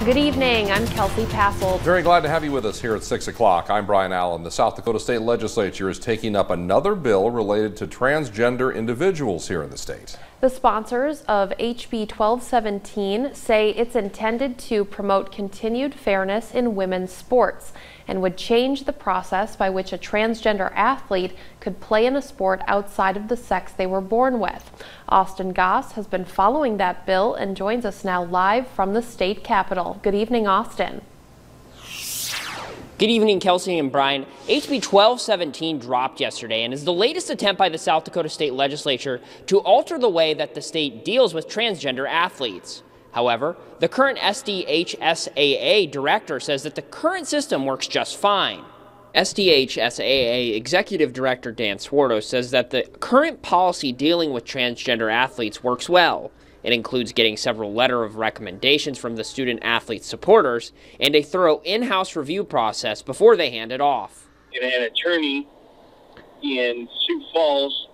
Good evening, I'm Kelsey Passold. Very glad to have you with us here at 6 o'clock. I'm Brian Allen. The South Dakota State Legislature is taking up another bill related to transgender individuals here in the state. The sponsors of HB 1217 say it's intended to promote continued fairness in women's sports and would change the process by which a transgender athlete could play in a sport outside of the sex they were born with. Austin Goss has been following that bill and joins us now live from the state capitol. Good evening, Austin. Good evening, Kelsey and Brian. HB 1217 dropped yesterday and is the latest attempt by the South Dakota State Legislature to alter the way that the state deals with transgender athletes. However, the current SDHSAA director says that the current system works just fine. SDHSAA Executive Director Dan Swarto says that the current policy dealing with transgender athletes works well. It includes getting several letters of recommendations from the student-athlete supporters and a thorough in-house review process before they hand it off. An attorney in Sioux Falls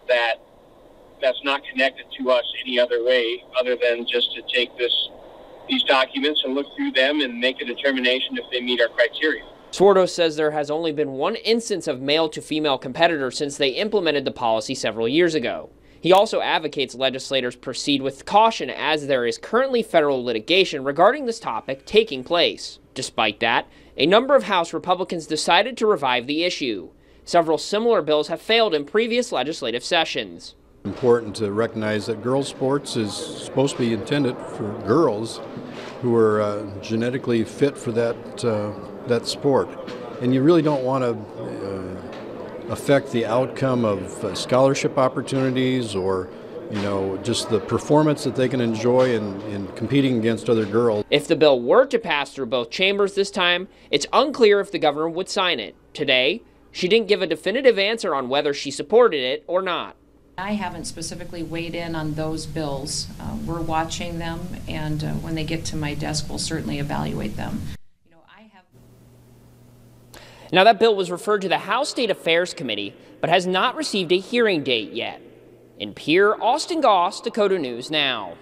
that's not connected to us any other way other than just to take these documents and look through them and make a determination if they meet our criteria. Swarto says there has only been one instance of male-to-female competitors since they implemented the policy several years ago. He also advocates legislators proceed with caution as there is currently federal litigation regarding this topic taking place. Despite that, a number of House Republicans decided to revive the issue. Several similar bills have failed in previous legislative sessions. Important to recognize that girls' sports is supposed to be intended for girls who are genetically fit for that sport. And you really don't want to affect the outcome of scholarship opportunities or, just the performance that they can enjoy in competing against other girls. If the bill were to pass through both chambers this time, it's unclear if the governor would sign it. Today, she didn't give a definitive answer on whether she supported it or not. I haven't specifically weighed in on those bills. We're watching them, and when they get to my desk, we'll certainly evaluate them. Now, that bill was referred to the House State Affairs Committee, but has not received a hearing date yet. In Pierre, Austin Goss, Dakota News Now.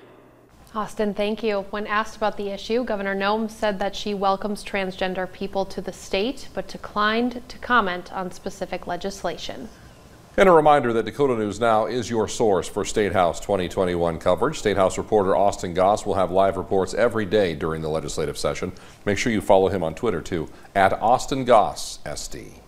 Austin, thank you. When asked about the issue, Governor Noem said that she welcomes transgender people to the state, but declined to comment on specific legislation. And a reminder that Dakota News Now is your source for State House 2021 coverage. State House reporter Austin Goss will have live reports every day during the legislative session. Make sure you follow him on Twitter, too, @AustinGossSD.